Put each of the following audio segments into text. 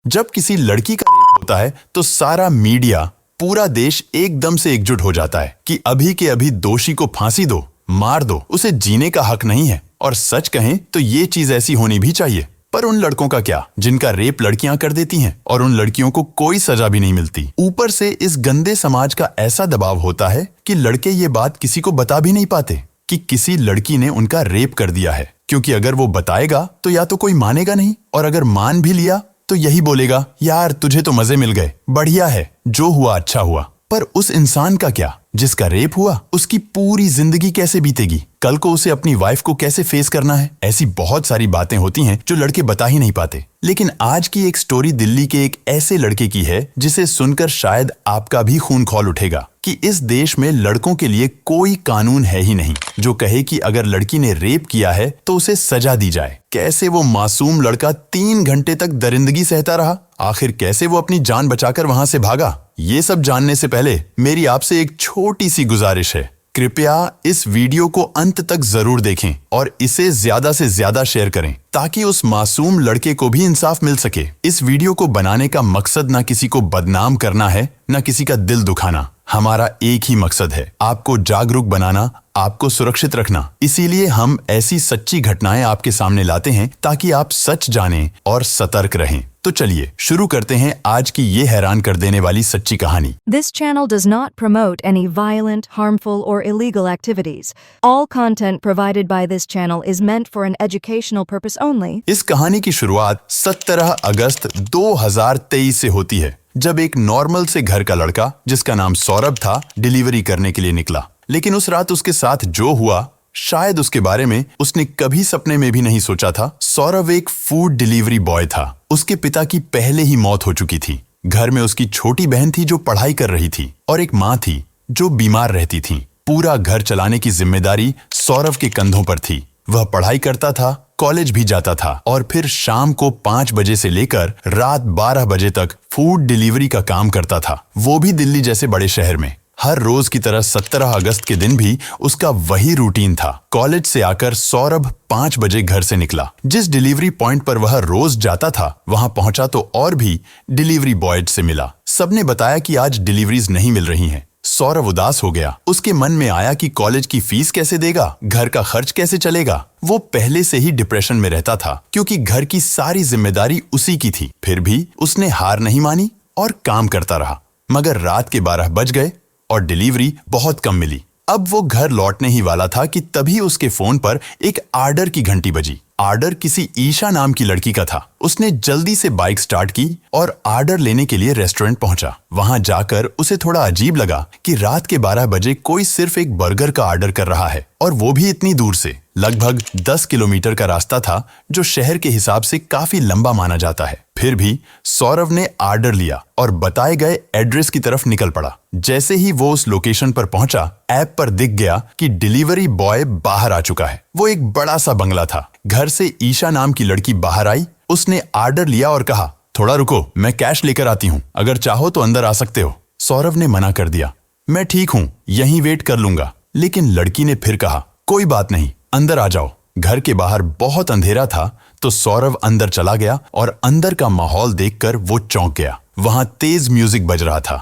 जब किसी लड़की का रेप होता है तो सारा मीडिया, पूरा देश एकदम से एकजुट हो जाता है कि अभी के अभी दोषी को फांसी दो, मार दो, उसे जीने का हक नहीं है। और सच कहें तो ये चीज ऐसी होनी भी चाहिए। पर उन लड़कों का क्या जिनका रेप लड़कियां कर देती हैं और उन लड़कियों को कोई सजा भी नहीं मिलती। ऊपर से इस गंदे समाज का ऐसा दबाव होता है कि लड़के ये बात किसी को बता भी नहीं पाते कि किसी लड़की ने उनका रेप कर दिया है, क्योंकि अगर वो बताएगा तो या तो कोई मानेगा नहीं, और अगर मान भी लिया तो यही बोलेगा, यार तुझे तो मजे मिल गए, बढ़िया है, जो हुआ अच्छा हुआ। पर उस इंसान का क्या जिसका रेप हुआ? उसकी पूरी जिंदगी कैसे बीतेगी? कल को उसे अपनी वाइफ को कैसे फेस करना है? ऐसी बहुत सारी बातें होती हैं जो लड़के बता ही नहीं पाते। लेकिन आज की एक स्टोरी दिल्ली के एक ऐसे लड़के की है जिसे सुनकर शायद आपका भी खून खौल उठेगा कि इस देश में लड़कों के लिए कोई कानून है ही नहीं जो कहे कि अगर लड़की ने रेप किया है तो उसे सजा दी जाए। कैसे वो मासूम लड़का 3 घंटे तक दरिंदगी सहता रहा, आखिर कैसे वो अपनी जान बचाकर वहां से भागा? ये सब जानने से पहले मेरी आपसे एक छोटी सी गुजारिश है, कृपया इस वीडियो को अंत तक जरूर देखें और इसे ज्यादा से ज्यादा शेयर करें ताकि उस मासूम लड़के को भी इंसाफ मिल सके। इस वीडियो को बनाने का मकसद ना किसी को बदनाम करना है, ना किसी का दिल दुखाना। हमारा एक ही मकसद है, आपको जागरूक बनाना, आपको सुरक्षित रखना। इसीलिए हम ऐसी सच्ची घटनाएं आपके सामने लाते हैं ताकि आप सच जानें और सतर्क रहें। तो चलिए शुरू करते हैं आज की ये हैरान कर देने वाली सच्ची कहानी। This channel does not promote any violent, harmful, or illegal activities. All content provided by this channel is meant for an educational purpose only. इस कहानी की शुरुआत 17 अगस्त 2023 से होती है, जब एक नॉर्मल से घर का लड़का जिसका नाम सौरभ था डिलीवरी करने के लिए निकला। लेकिन उस रात उसके साथ जो हुआ, शायद उसके बारे में उसने कभी सपने में भी नहीं सोचा था। सौरभ एक फूड डिलीवरी बॉय था। उसके पिता की पहले ही मौत हो चुकी थी। घर में उसकी छोटी बहन थी जो पढ़ाई कर रही थी और एक माँ थी जो बीमार रहती थी। पूरा घर चलाने की जिम्मेदारी सौरभ के कंधों पर थी। वह पढ़ाई करता था, कॉलेज भी जाता था और फिर शाम को 5 बजे से लेकर रात 12 बजे तक फूड डिलीवरी का काम करता था, वो भी दिल्ली जैसे बड़े शहर में। हर रोज की तरह 17 अगस्त के दिन भी उसका वही रूटीन था। कॉलेज से आकर सौरभ 5 बजे घर से निकला। जिस डिलीवरी पॉइंट पर वह रोज जाता था वहां पहुंचा तो और भी डिलीवरी बॉय से मिला। सबने बताया कि आज डिलीवरीज नहीं मिल रही हैं। सौरभ उदास हो गया। उसके मन में आया कि कॉलेज की फीस कैसे देगा, घर का खर्च कैसे चलेगा। वो पहले से ही डिप्रेशन में रहता था क्योंकि घर की सारी जिम्मेदारी उसी की थी। फिर भी उसने हार नहीं मानी और काम करता रहा। मगर रात के 12 बज गए और डिलीवरी बहुत कम मिली। अब वो घर लौटने ही वाला था कि तभी उसके फोन पर एक आर्डर की घंटी बजी। आर्डर किसी ईशा नाम की लड़की का था। उसने जल्दी से बाइक स्टार्ट की और आर्डर लेने के लिए रेस्टोरेंट पहुंचा। वहां जाकर उसे थोड़ा अजीब लगा कि रात के 12 बजे कोई सिर्फ एक बर्गर का आर्डर कर रहा है, और वो भी इतनी दूर से। लगभग 10 किलोमीटर का रास्ता था जो शहर के हिसाब से काफी लंबा माना जाता है। फिर भी सौरभ ने आर्डर लिया और बताए गए एड्रेस की तरफ निकल पड़ा। जैसे ही वो उस लोकेशन पर पहुंचा, ऐप पर दिख गया कि डिलीवरी बॉय बाहर आ चुका है। वो एक बड़ा सा बंगला था। घर से ईशा नाम की लड़की बाहर आई। उसने आर्डर लिया और कहा, थोड़ा रुको, मैं कैश लेकर आती हूँ, अगर चाहो तो अंदर आ सकते हो। सौरभ ने मना कर दिया, मैं ठीक हूँ, यहीं वेट कर लूंगा। लेकिन लड़की ने फिर कहा, कोई बात नहीं, अंदर आ जाओ। घर के बाहर बहुत अंधेरा था तो सौरभ अंदर चला गया और अंदर का माहौल देखकर वो चौंक गया। वहां तेज म्यूजिक बज रहा था,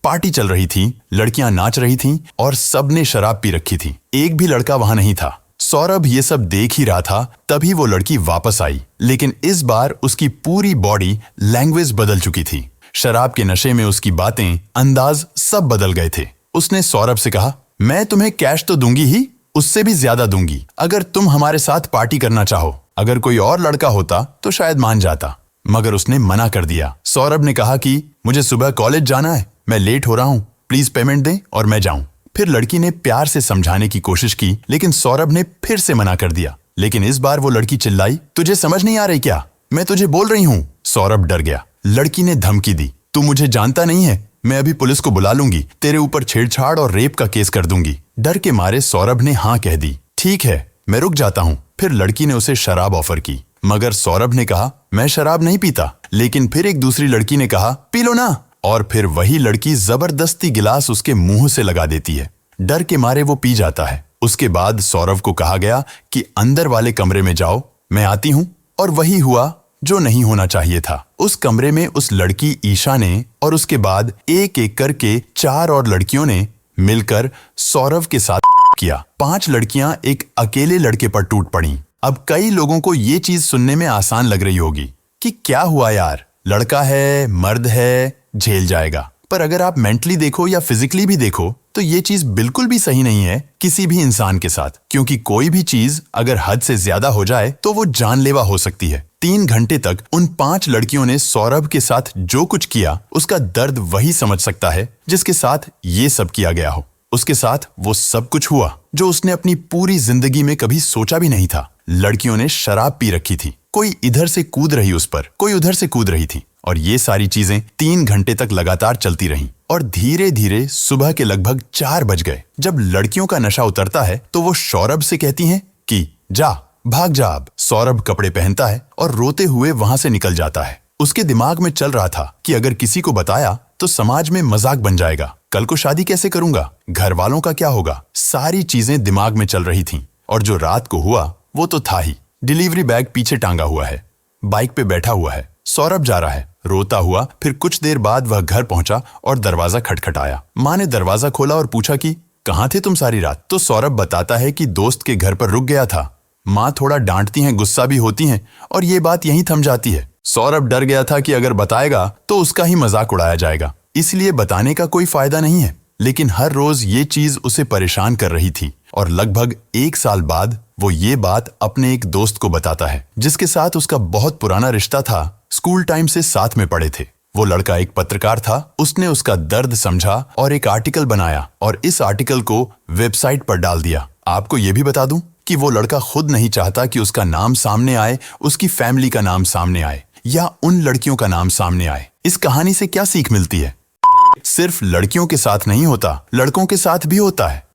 पार्टी चल रही थी, लड़कियां नाच रही थीं और सबने शराब पी रखी थी। एक भी लड़का वहां नहीं था। सौरभ ये सब देख ही रहा था, तभी वो लड़की वापस आई। लेकिन इस बार उसकी पूरी बॉडी लैंग्वेज बदल चुकी थी। शराब के नशे में उसकी बातें, अंदाज सब बदल गए थे। उसने सौरभ से कहा, मैं तुम्हें कैश तो दूंगी ही, उससे भी ज्यादा दूंगी अगर तुम हमारे साथ पार्टी करना चाहो। अगर कोई और लड़का होता तो शायद मान जाता, मगर उसने मना कर दिया। सौरभ ने कहा कि मुझे सुबह कॉलेज जाना है, मैं लेट हो रहा हूँ, प्लीज पेमेंट दें और मैं जाऊं। फिर लड़की ने प्यार से समझाने की कोशिश की, लेकिन सौरभ ने फिर से मना कर दिया। लेकिन इस बार वो लड़की चिल्लाई, तुझे समझ नहीं आ रही क्या, मैं तुझे बोल रही हूँ। सौरभ डर गया। लड़की ने धमकी दी, तू मुझे जानता नहीं है, मैं अभी पुलिस को बुला लूंगी, तेरे ऊपर छेड़छाड़ और रेप का केस कर दूंगी। डर के मारे सौरभ ने हाँ कह दी। ठीक है, मैं रुक जाता हूँ। फिर लड़की ने उसे शराब ऑफर की, मगर सौरभ ने कहा, मैं शराब नहीं पीता। लेकिन फिर एक दूसरी लड़की ने कहा, पी लो ना। और फिर वही लड़की जबरदस्ती गिलास उसके मुंह से लगा देती है। डर के मारे वो पी जाता है। उसके बाद सौरभ को कहा गया कि अंदर वाले कमरे में जाओ, मैं आती हूँ। और वही हुआ जो नहीं होना चाहिए था। उस कमरे में उस लड़की ईशा ने और उसके बाद एक एक करके 4 और लड़कियों ने मिलकर सौरभ के साथ किया। 5 लड़कियां एक अकेले लड़के पर टूट पड़ी। अब कई लोगों को ये चीज सुनने में आसान लग रही होगी कि क्या हुआ यार, लड़का है, मर्द है, झेल जाएगा। पर अगर आप मेंटली देखो या फिजिकली भी देखो तो ये चीज बिल्कुल भी सही नहीं है किसी भी इंसान के साथ, क्योंकि कोई भी चीज अगर हद से ज्यादा हो जाए तो वो जानलेवा हो सकती है। 3 घंटे तक उन 5 लड़कियों ने सौरभ के साथ जो कुछ किया उसका दर्द वही समझ सकता है जिसके साथ ये सब किया गया हो। उसके साथ वो सब कुछ हुआ जो उसने अपनी पूरी जिंदगी में कभी सोचा भी नहीं था। लड़कियों ने शराब पी रखी थी, कोई इधर से कूद रही उस पर, कोई उधर से कूद रही थी, और ये सारी चीजें 3 घंटे तक लगातार चलती रहीं। और धीरे धीरे सुबह के लगभग 4 बज गए। जब लड़कियों का नशा उतरता है तो वो सौरभ से कहती हैं कि जा, भाग जा अब। सौरभ कपड़े पहनता है और रोते हुए वहां से निकल जाता है। उसके दिमाग में चल रहा था कि अगर किसी को बताया तो समाज में मजाक बन जाएगा, कल को शादी कैसे करूंगा, घर वालों का क्या होगा। सारी चीजें दिमाग में चल रही थीं। और जो रात को हुआ वो तो था ही। डिलीवरी बैग पीछे टांगा हुआ है, बाइक पे बैठा हुआ है, सौरभ जा रहा है रोता हुआ। फिर कुछ देर बाद वह घर पहुंचा और दरवाजा खटखटाया। माँ ने दरवाजा खोला और पूछा कि कहाँ थे तुम सारी रात। तो सौरभ बताता है कि दोस्त के घर पर रुक गया था। माँ थोड़ा डांटती हैं, गुस्सा भी होती हैं और ये बात यहीं थम जाती है। सौरभ डर गया था कि अगर बताएगा तो उसका ही मजाक उड़ाया जाएगा, इसलिए बताने का कोई फायदा नहीं है। लेकिन हर रोज ये चीज उसे परेशान कर रही थी। और लगभग 1 साल बाद वो ये बात अपने एक दोस्त को बताता है जिसके साथ उसका बहुत पुराना रिश्ता था। स्कूल टाइम से साथ में पढ़े थे। वो लड़का एक पत्रकार था। उसने उसका दर्द समझा और एक आर्टिकल बनाया और इस आर्टिकल को वेबसाइट पर डाल दिया। आपको ये भी बता दूं कि वो लड़का खुद नहीं चाहता कि उसका नाम सामने आए, उसकी फैमिली का नाम सामने आए या उन लड़कियों का नाम सामने आए। इस कहानी से क्या सीख मिलती है? सिर्फ लड़कियों के साथ नहीं होता, लड़कों के साथ भी होता है।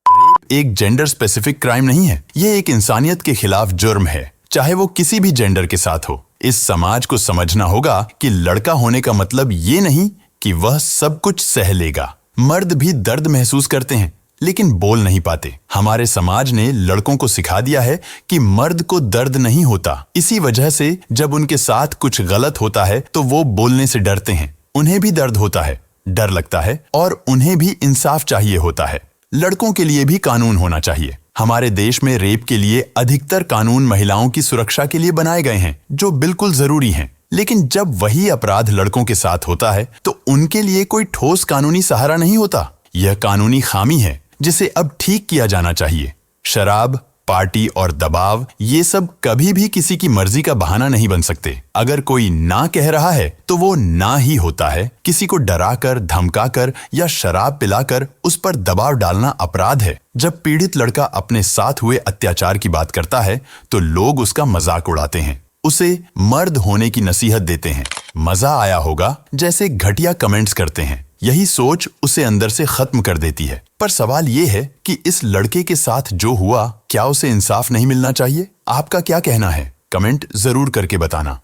एक जेंडर स्पेसिफिक क्राइम नहीं है, ये एक इंसानियत के खिलाफ जुर्म है, चाहे वो किसी भी जेंडर के साथ हो। इस समाज को समझना होगा कि लड़का होने का मतलब ये नहीं कि वह सब कुछ सह लेगा। मर्द भी दर्द महसूस करते हैं लेकिन बोल नहीं पाते। हमारे समाज ने लड़कों को सिखा दिया है कि मर्द को दर्द नहीं होता। इसी वजह से जब उनके साथ कुछ गलत होता है तो वो बोलने से डरते हैं। उन्हें भी दर्द होता है, डर लगता है और उन्हें भी इंसाफ चाहिए होता है। लड़कों के लिए भी कानून होना चाहिए। हमारे देश में रेप के लिए अधिकतर कानून महिलाओं की सुरक्षा के लिए बनाए गए हैं, जो बिल्कुल जरूरी हैं। लेकिन जब वही अपराध लड़कों के साथ होता है तो उनके लिए कोई ठोस कानूनी सहारा नहीं होता। यह कानूनी खामी है जिसे अब ठीक किया जाना चाहिए। शराब, पार्टी और दबाव ये सब कभी भी किसी की मर्जी का बहाना नहीं बन सकते। अगर कोई ना कह रहा है तो वो ना ही होता है। किसी को डराकर, धमकाकर या शराब पिलाकर उस पर दबाव डालना अपराध है। जब पीड़ित लड़का अपने साथ हुए अत्याचार की बात करता है तो लोग उसका मजाक उड़ाते हैं, उसे मर्द होने की नसीहत देते हैं। मजा आया होगा जैसे घटिया कमेंट्स करते हैं। यही सोच उसे अंदर से खत्म कर देती है। पर सवाल ये है कि इस लड़के के साथ जो हुआ, क्या उसे इंसाफ नहीं मिलना चाहिए? आपका क्या कहना है? कमेंट जरूर करके बताना।